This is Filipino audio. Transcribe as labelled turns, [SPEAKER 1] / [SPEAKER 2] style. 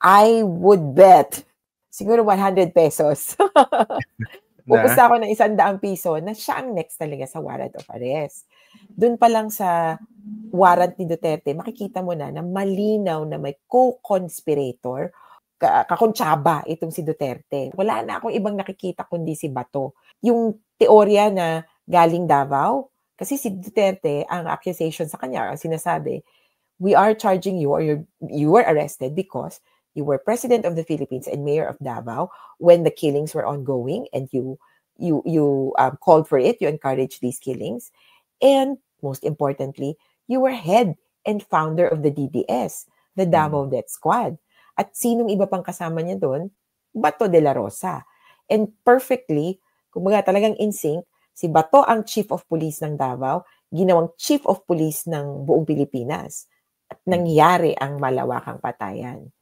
[SPEAKER 1] I would bet, siguro 100 pesos.
[SPEAKER 2] Na?
[SPEAKER 1] Pupusta ako ng 100 piso na siya ang next talaga sa warrant of arrest. Doon pa lang sa warrant ni Duterte, makikita mo na malinaw na may co-conspirator, kakontsaba itong si Duterte. Wala na akong ibang nakikita kundi si Bato. Yung teorya na galing Davao, kasi si Duterte, ang accusation sa kanya, ang sinasabi, we are charging you or you were arrested because you were president of the Philippines and mayor of Davao when the killings were ongoing and you called for it, you encouraged these killings. And most importantly, you were head and founder of the DDS, the Davao Death Squad. At sinong iba pang kasama niya doon? Bato de la Rosa. And perfectly, kumbaga talagang in sync, si Bato ang chief of police ng Davao, ginawang chief of police ng buong Pilipinas. At nangyari ang malawakang patayan.